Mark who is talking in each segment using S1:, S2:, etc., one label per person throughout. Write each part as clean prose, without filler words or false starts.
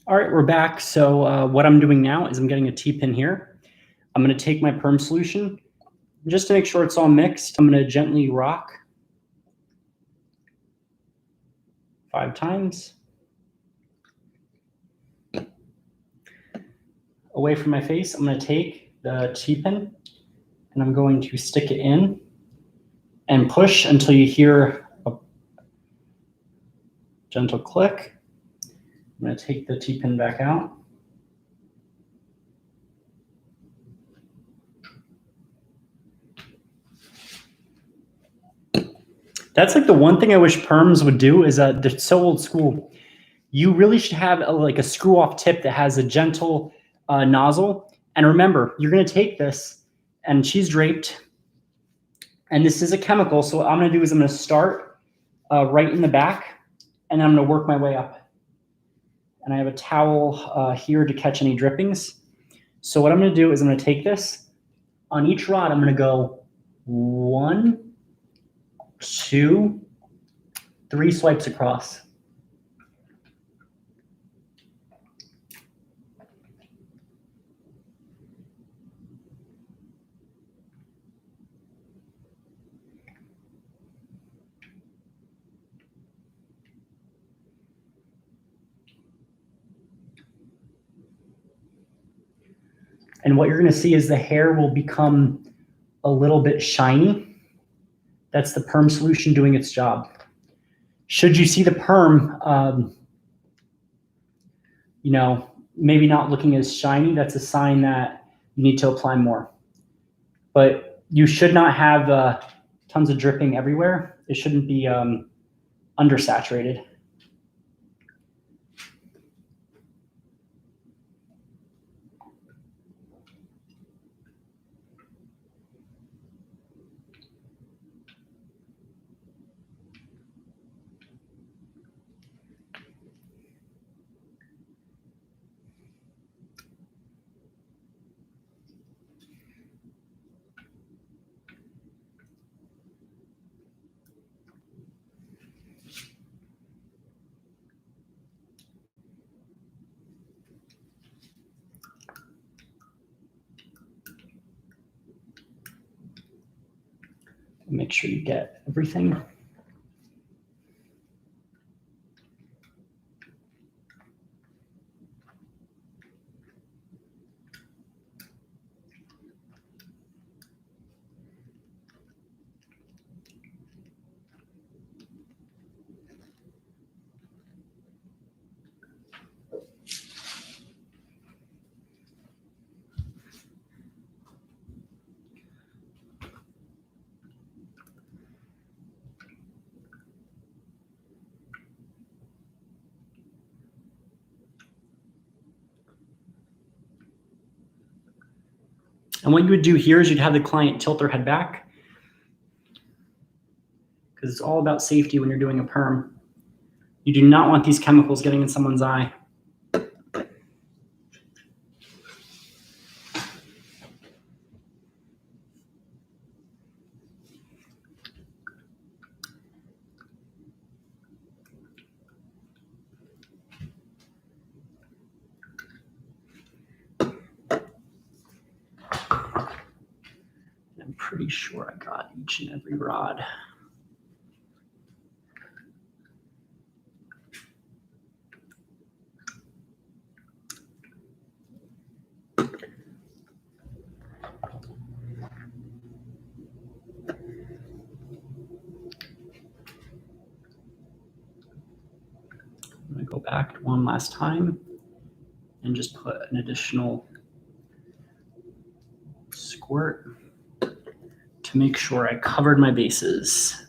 S1: All right, we're back. So what I'm doing now is I'm getting a T-pin here. I'm going to take my perm solution. Just to make sure it's all mixed, I'm going to gently rock 5 times. Away from my face, I'm going to take the T-pin and I'm going to stick it in and push until you hear a gentle click. I'm going to take the T-pin back out. That's like the one thing I wish perms would do is they're so old school. You really should have like a screw off tip that has a gentle nozzle. And remember, you're going to take this and she's draped. And this is a chemical. So what I'm going to do is I'm going to start right in the back and I'm going to work my way up. And I have a towel here to catch any drippings. So what I'm going to do is I'm going to take this. On each rod, I'm going to go 1, 2, 3 swipes across. And what you're going to see is the hair will become a little bit shiny. That's the perm solution doing its job. Should you see the perm, maybe not looking as shiny, that's a sign that you need to apply more. But you should not have tons of dripping everywhere. It shouldn't be undersaturated. Make sure you get everything. And what you would do here is you'd have the client tilt their head back because it's all about safety when you're doing a perm. You do not want these chemicals getting in someone's eye. I'm pretty sure I got each and every rod. I'm going to go back one last time and just put an additional squirt to make sure I covered my bases.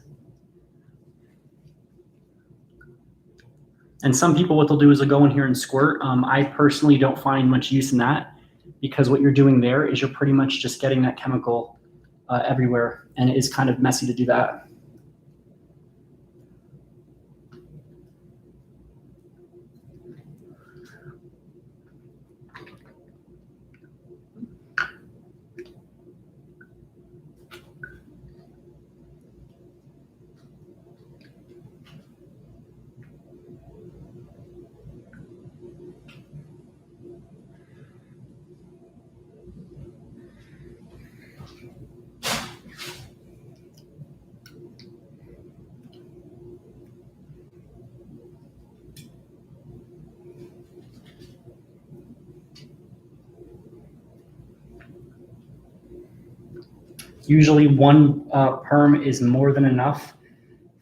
S1: And some people, what they'll do is they'll go in here and squirt. I personally don't find much use in that because what you're doing there is you're pretty much just getting that chemical everywhere, and it is kind of messy to do that. Usually one perm is more than enough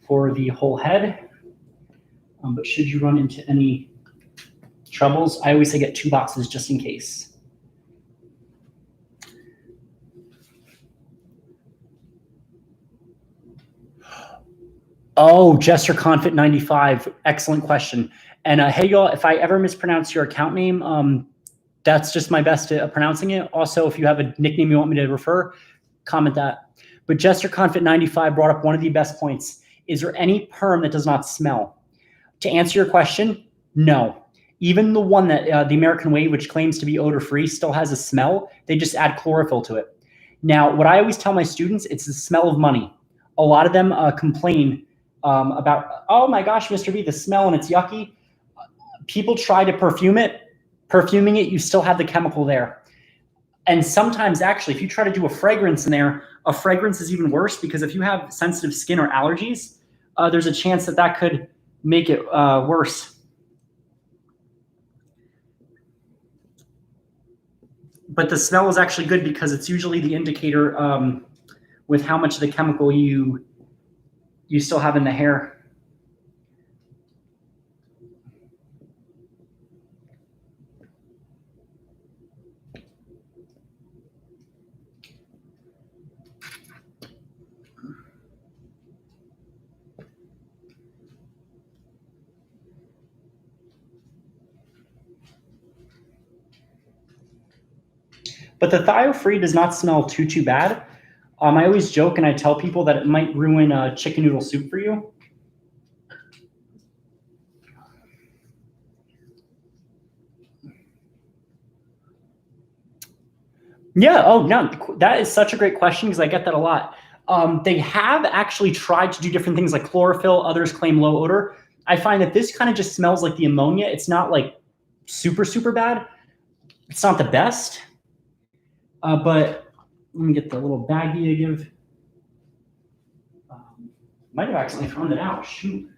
S1: for the whole head. But should you run into any troubles, I always say get 2 boxes just in case. Oh, Jester Confit 95. Excellent question. And hey, y'all, if I ever mispronounce your account name, that's just my best at pronouncing it. Also, if you have a nickname you want me to refer, comment that. But Jester Confit 95 brought up one of the best points. Is there any perm that does not smell? To answer your question, no. Even the one that the American Wave, which claims to be odor-free, still has a smell. They just add chlorophyll to it. Now, what I always tell my students, it's the smell of money. A lot of them complain about, oh my gosh, Mr. B, the smell and it's yucky. People try to perfume it. Perfuming it, you still have the chemical there. And sometimes, actually, if you try to do a fragrance in there, a fragrance is even worse because if you have sensitive skin or allergies, there's a chance that that could make it worse. But the smell is actually good because it's usually the indicator with how much of the chemical you still have in the hair. But the thio-free does not smell too bad. I always joke and I tell people that it might ruin chicken noodle soup for you. Yeah, oh no, that is such a great question because I get that a lot. They have actually tried to do different things like chlorophyll. Others claim low odor. I find that this kind of just smells like the ammonia. It's not like super bad. It's not the best. But let me get the little baggie I give. Might have accidentally thrown it out. Shoot.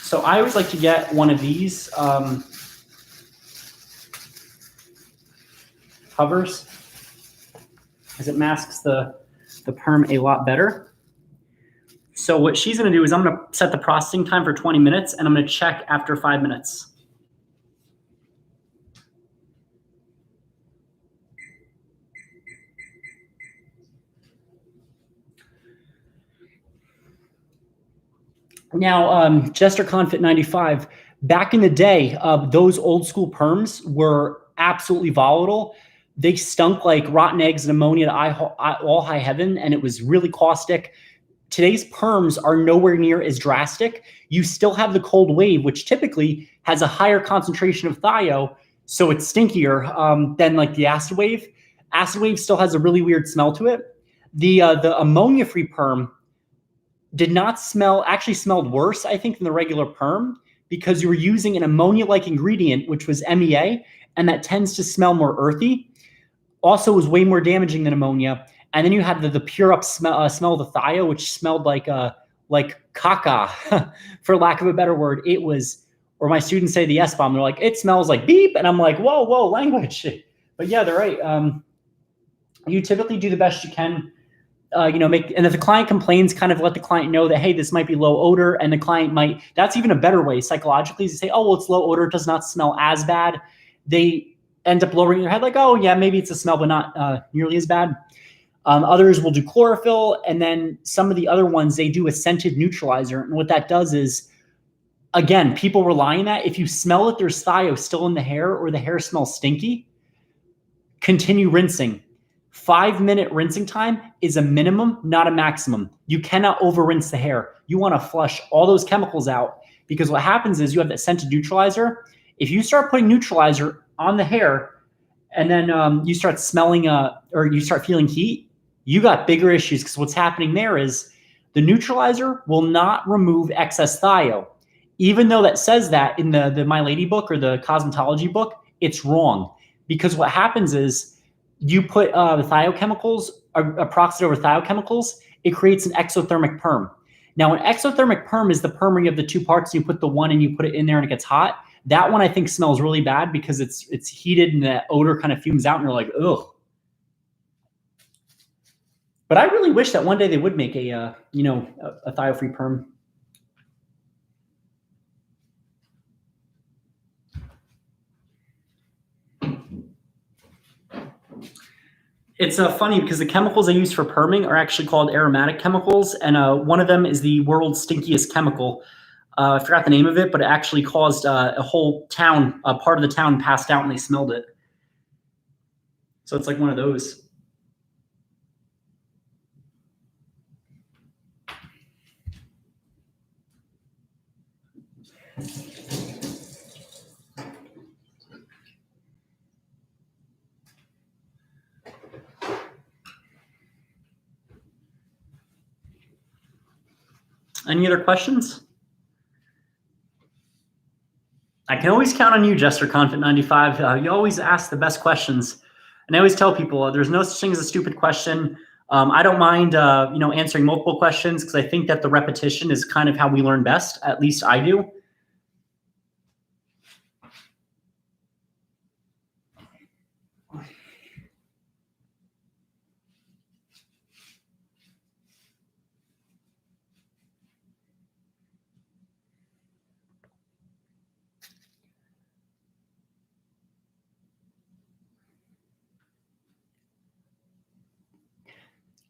S1: So I always like to get one of these covers because it masks the perm a lot better. So what she's going to do is I'm going to set the processing time for 20 minutes and I'm going to check after 5 minutes. Now, Jester Confit 95, back in the day, those old school perms were absolutely volatile. They stunk like rotten eggs and ammonia to all high heaven, and it was really caustic. Today's perms are nowhere near as drastic. You still have the cold wave, which typically has a higher concentration of thio, so it's stinkier than like the acid wave. Acid wave still has a really weird smell to it. The ammonia-free perm did not smell, actually smelled worse, I think, than the regular perm because you were using an ammonia-like ingredient, which was MEA, and that tends to smell more earthy. Also was way more damaging than ammonia. And then you had the pure up smell of the thio, which smelled like caca, for lack of a better word. It was, or my students say the S-bomb, they're like, it smells like beep. And I'm like, whoa, language. But yeah, they're right. You typically do the best you can. And if the client complains, kind of let the client know that, hey, this might be low odor, and the client might, that's even a better way psychologically to say, oh, well, it's low odor, it does not smell as bad. They end up lowering their head like, oh yeah, maybe it's a smell, but not nearly as bad. Others will do chlorophyll, and then some of the other ones, they do a scented neutralizer. And what that does is, again, people rely on that. If you smell that there's thio still in the hair or the hair smells stinky, continue rinsing. 5-minute rinsing time is a minimum, not a maximum. You cannot over rinse the hair. You want to flush all those chemicals out because what happens is you have that scented neutralizer. If you start putting neutralizer on the hair and then you start smelling or you start feeling heat, you got bigger issues because what's happening there is the neutralizer will not remove excess thio. Even though that says that in the My Lady book or the cosmetology book, it's wrong because what happens is you put the thiochemicals, a peroxide over thiochemicals, it creates an exothermic perm. Now, an exothermic perm is the perming of the two parts. You put the one and you put it in there and it gets hot. That one I think smells really bad because it's heated and that odor kind of fumes out and you're like, ugh. But I really wish that one day they would make a thiophene perm. It's funny because the chemicals they use for perming are actually called aromatic chemicals, and one of them is the world's stinkiest chemical. I forgot the name of it, but it actually caused a whole town, part of the town passed out when they smelled it. So it's like one of those. Any other questions? I can always count on you, Jester Confident 95. You always ask the best questions. And I always tell people there's no such thing as a stupid question. I don't mind answering multiple questions because I think that the repetition is kind of how we learn best. At least I do.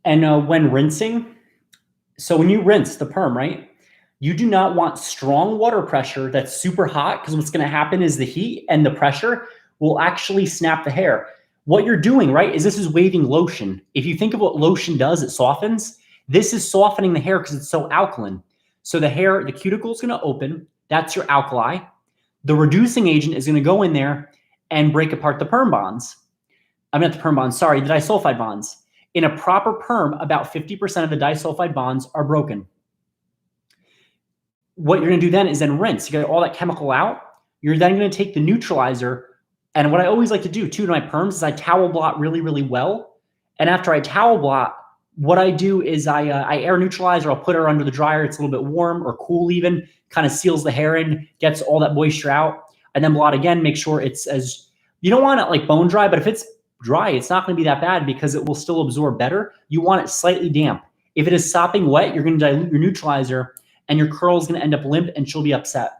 S1: And when rinsing, so when you rinse the perm, right, you do not want strong water pressure that's super hot because what's going to happen is the heat and the pressure will actually snap the hair. What you're doing, right, is this is waving lotion. If you think of what lotion does, it softens. This is softening the hair because it's so alkaline. So the hair, the cuticle is going to open. That's your alkali. The reducing agent is going to go in there and break apart the perm bonds. I meant the perm bonds, sorry, the disulfide bonds. In a proper perm, about 50% of the disulfide bonds are broken. What you're going to do then is then rinse. You get all that chemical out. You're then going to take the neutralizer. And what I always like to do too to my perms is I towel blot really, really well. And after I towel blot, what I do is I air neutralize, or I'll put her under the dryer. It's a little bit warm or cool even, kind of seals the hair in, gets all that moisture out. And then blot again, make sure it's as, you don't want it like bone dry, but if it's dry, it's not going to be that bad because it will still absorb better. You want it slightly damp. If it is sopping wet, you're going to dilute your neutralizer and your curl is going to end up limp and she'll be upset.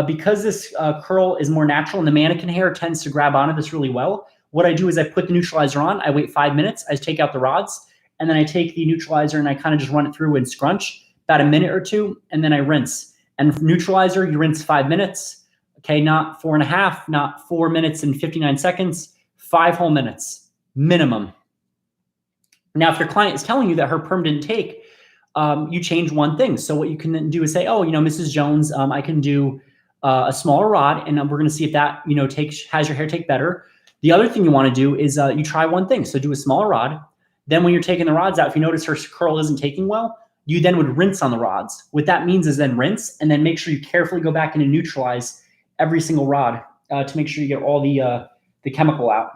S1: Because this curl is more natural and the mannequin hair tends to grab onto this really well, what I do is I put the neutralizer on, I wait 5 minutes, I take out the rods, and then I take the neutralizer and I kind of just run it through and scrunch about a minute or two, and then I rinse. And neutralizer, you rinse 5 minutes, okay, not 4.5, not 4 minutes and 59 seconds, 5 whole minutes, minimum. Now, if your client is telling you that her perm didn't take, you change one thing. So what you can then do is say, oh, Mrs. Jones, I can do a smaller rod, and we're going to see if that, has your hair take better. The other thing you want to do is you try one thing. So do a smaller rod. Then when you're taking the rods out, if you notice her curl isn't taking well, you then would rinse on the rods. What that means is then rinse, and then make sure you carefully go back in and neutralize every single rod to make sure you get all the chemical out.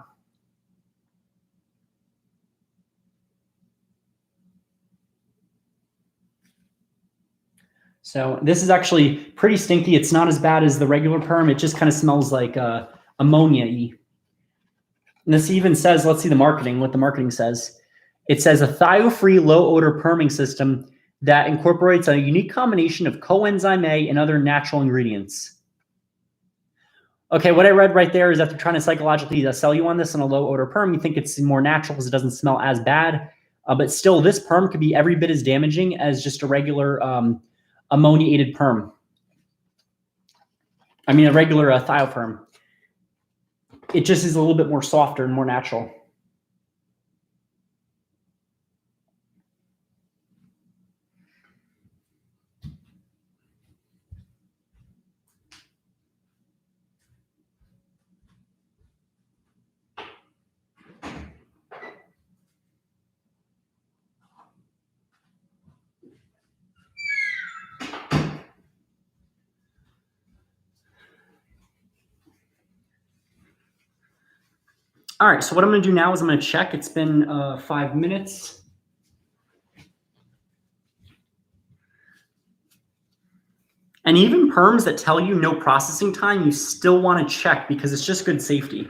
S1: So this is actually pretty stinky. It's not as bad as the regular perm. It just kind of smells like ammonia-y. And this even says, let's see the marketing, what the marketing says. It says a thio-free low odor perming system that incorporates a unique combination of coenzyme A and other natural ingredients. Okay, what I read right there is that they're trying to psychologically sell you on this in a low odor perm. You think it's more natural because it doesn't smell as bad. But still, this perm could be every bit as damaging as just a regular ammoniated perm. I mean, a regular thioperm. It just is a little bit more softer and more natural. All right, so what I'm going to do now is I'm going to check. It's been 5 minutes. And even perms that tell you no processing time, you still want to check because it's just good safety.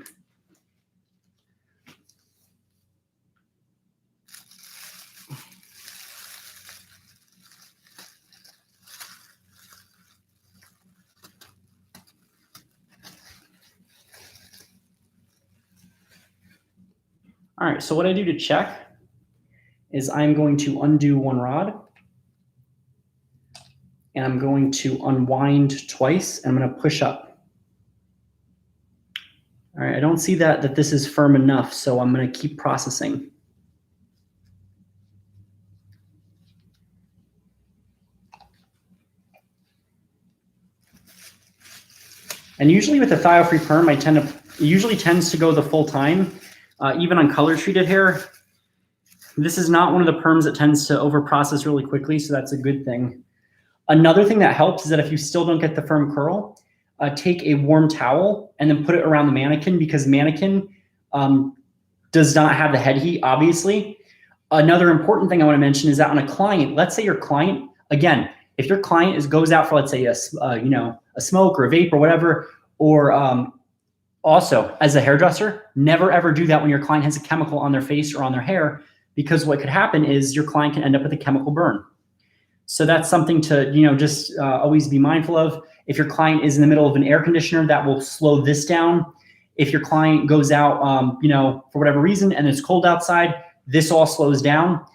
S1: All right, so what I do to check is I'm going to undo one rod, and I'm going to unwind twice, and I'm going to push up. All right, I don't see that this is firm enough, so I'm going to keep processing. And usually with a thiol-free perm, it usually tends to go the full time, even on color treated hair. This is not one of the perms that tends to over-process really quickly, so that's a good thing. Another thing that helps is that if you still don't get the firm curl, take a warm towel and then put it around the mannequin, because mannequin does not have the head heat, obviously. Another important thing I want to mention is that on a client, let's say your client, again, if your client goes out for, let's say, a smoke or a vape or whatever, or also as a hairdresser, never ever do that when your client has a chemical on their face or on their hair, because what could happen is your client can end up with a chemical burn. So that's something to just always be mindful of. If your client is in the middle of an air conditioner, that will slow this down. If your client goes out, for whatever reason, and it's cold outside, this all slows down.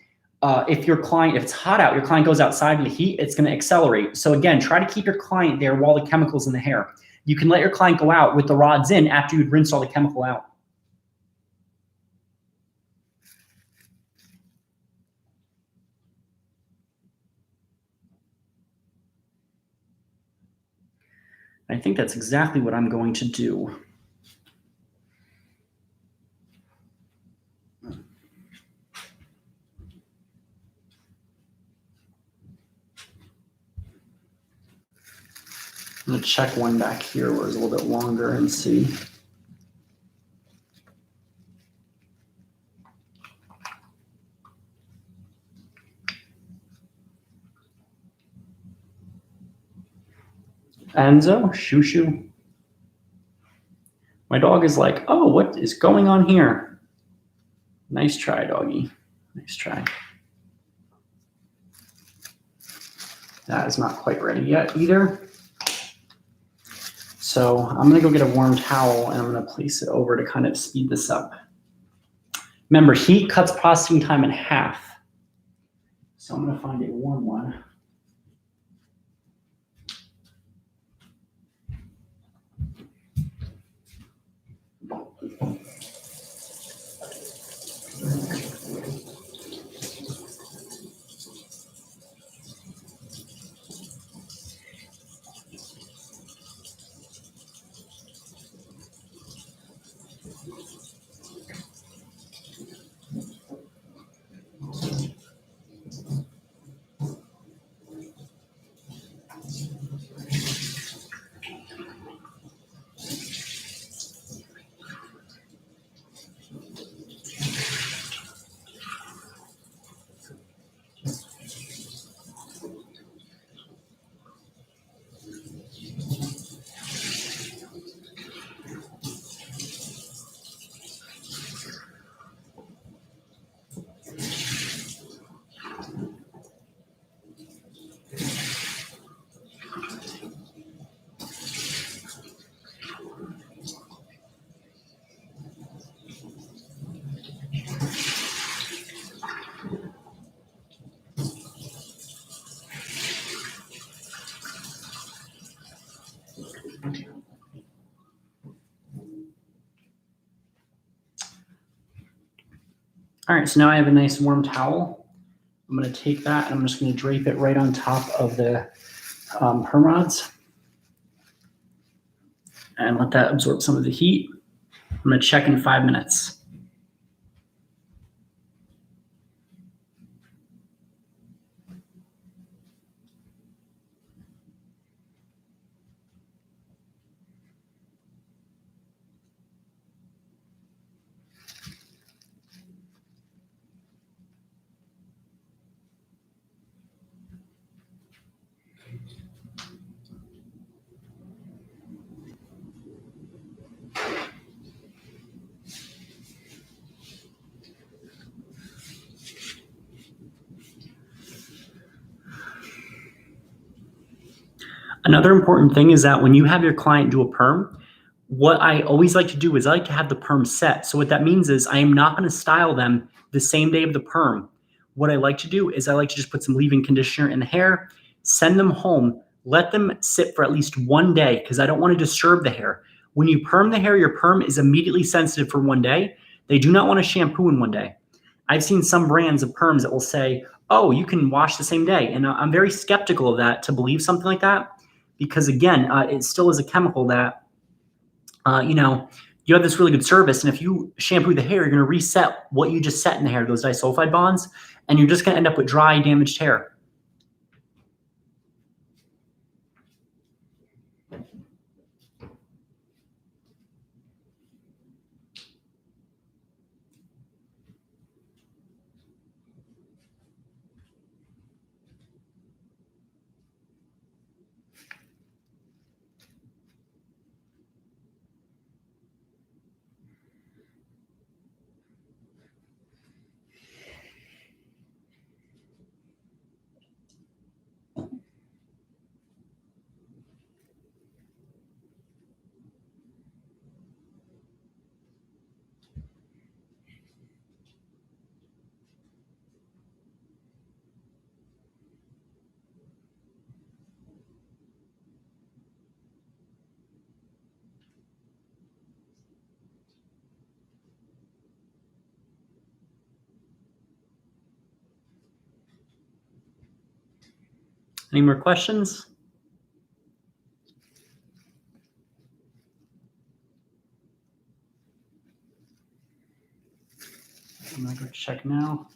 S1: If it's hot out, your client goes outside in the heat, it's going to accelerate. So again, try to keep your client there while the chemical's in the hair. You can let your client go out with the rods in after you've rinsed all the chemical out. I think that's exactly what I'm going to do. I'm going to check one back here where it's a little bit longer and see. Enzo, shoo. My dog is like, oh, what is going on here? Nice try, doggy. Nice try. That is not quite ready yet either. So I'm going to go get a warm towel and I'm going to place it over to kind of speed this up. Remember, heat cuts processing time in half. So I'm going to find a warm one. All right, so now I have a nice warm towel. I'm going to take that and I'm just going to drape it right on top of the perm rods and let that absorb some of the heat. I'm going to check in 5 minutes. Another important thing is that when you have your client do a perm, what I always like to do is I like to have the perm set. So what that means is I am not going to style them the same day of the perm. What I like to do is I like to just put some leave-in conditioner in the hair, send them home, let them sit for at least 1 day because I don't want to disturb the hair. When you perm the hair, your perm is immediately sensitive for 1 day. They do not want to shampoo in 1 day. I've seen some brands of perms that will say, oh, you can wash the same day. And I'm very skeptical of that to believe something like that because, again, it still is a chemical that you have this really good service, and if you shampoo the hair, you're going to reset what you just set in the hair, those disulfide bonds, and you're just going to end up with dry, damaged hair. Any more questions? I'm going to go check now.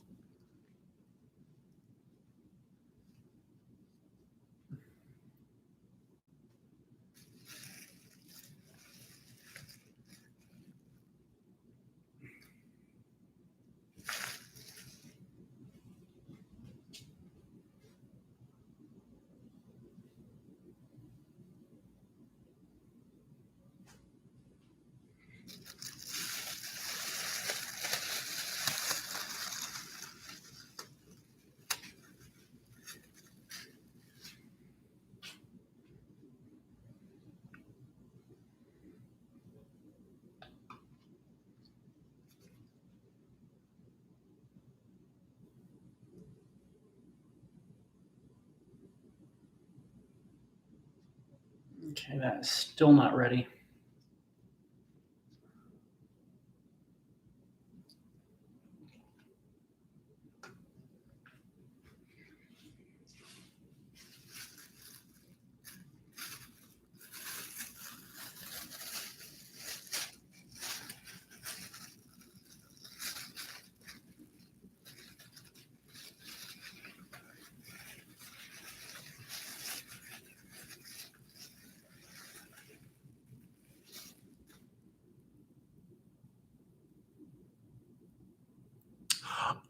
S1: Okay, that's still not ready.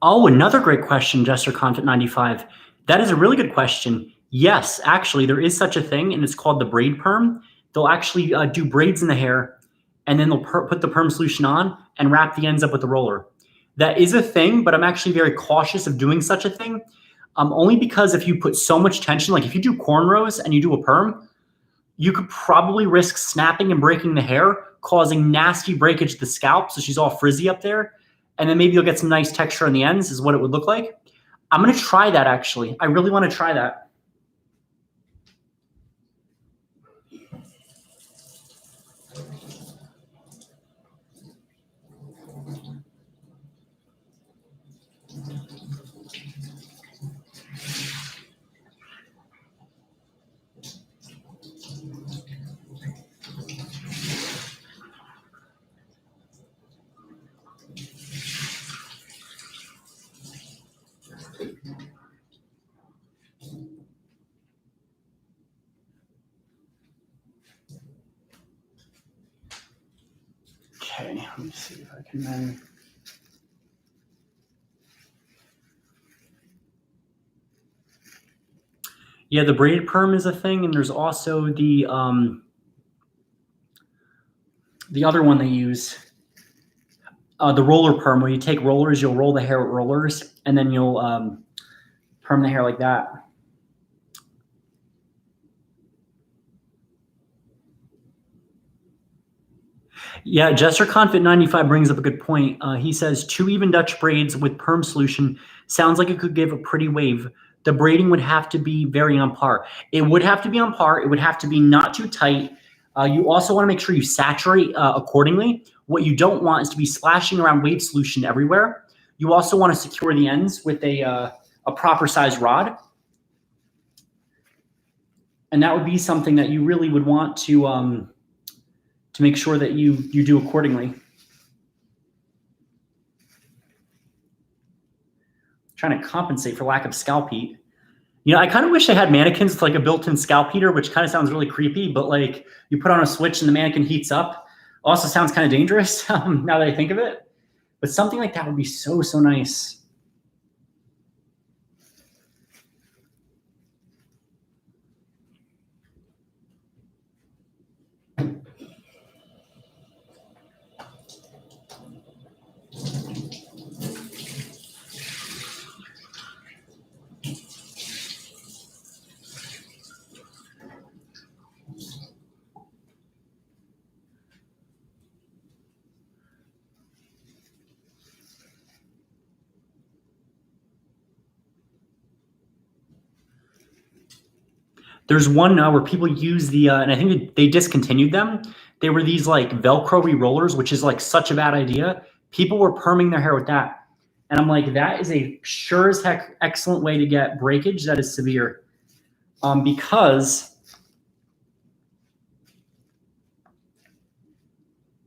S1: Oh, another great question, Jester Content 95. That is a really good question. Yes, actually, there is such a thing, and it's called the braid perm. They'll actually do braids in the hair, and then they'll put the perm solution on and wrap the ends up with the roller. That is a thing, but I'm actually very cautious of doing such a thing, only because if you put so much tension, like if you do cornrows and you do a perm, you could probably risk snapping and breaking the hair, causing nasty breakage to the scalp, so she's all frizzy up there. And then maybe you'll get some nice texture on the ends is what it would look like. I'm going to try that, actually. I really want to try that. Okay, let me see if I can then. Yeah, the braided perm is a thing, and there's also the other one they use, the roller perm, where you take rollers, you'll roll the hair with rollers, and then you'll perm the hair like that. Yeah, Jester Confit 95 brings up a good point. He says 2 even Dutch braids with perm solution sounds like it could give a pretty wave. The braiding would have to be very on par. It would have to be on par. It would have to be not too tight. You also want to make sure you saturate accordingly. What you don't want is to be splashing around wave solution everywhere. You also want to secure the ends with a proper size rod. And that would be something that you really would want to make sure that you do accordingly. Trying to compensate for lack of scalp heat. You know, I kind of wish I had mannequins with like a built-in scalp heater, which kind of sounds really creepy, but like you put on a switch and the mannequin heats up. Also sounds kind of dangerous now that I think of it. But something like that would be so, so nice. There's one now where people use the, and I think they discontinued them. They were these like Velcro re-rollers, which is like such a bad idea. People were perming their hair with that. And I'm like, that is a sure as heck excellent way to get breakage that is severe. Because,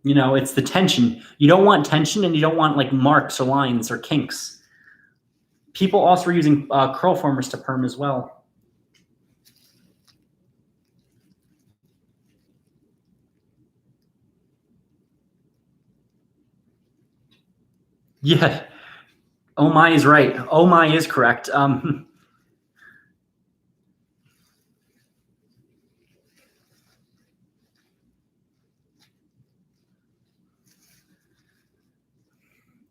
S1: you know, it's the tension. You don't want tension and you don't want like marks or lines or kinks. People also are using curl formers to perm as well. Yeah. Oh my is right. Oh my is correct.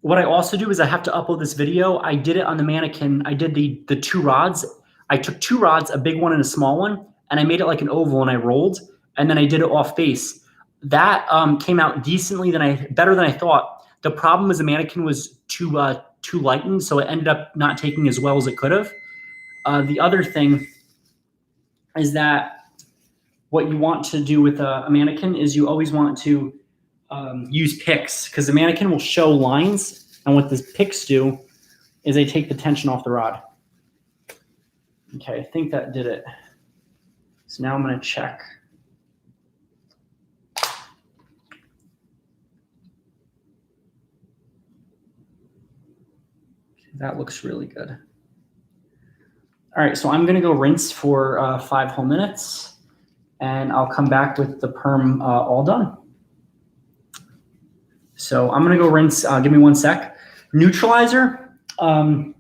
S1: What I also do is I have to upload this video. I did it on the mannequin. I did the 2 rods. I took 2 rods, a big one and a small one, and I made it like an oval and I rolled, and then I did it off face. That came out decently better than I thought. The problem was the mannequin was too lightened, so it ended up not taking as well as it could have. The other thing is that what you want to do with a mannequin is you always want to use picks, because the mannequin will show lines, and what the picks do is they take the tension off the rod. Okay, I think that did it. So now I'm going to check. That looks really good. All right, so I'm going to go rinse for 5 whole minutes, and I'll come back with the perm all done. So I'm going to go rinse. Give me 1 sec. Neutralizer. I'm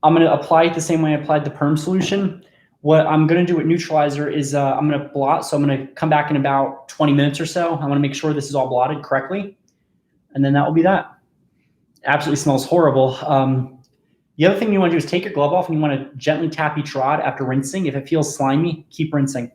S1: going to apply it the same way I applied the perm solution. What I'm going to do with neutralizer is I'm going to blot. So I'm going to come back in about 20 minutes or so. I want to make sure this is all blotted correctly. And then that will be that. Absolutely smells horrible. The other thing you want to do is take your glove off and you want to gently tap each rod after rinsing. If it feels slimy, keep rinsing.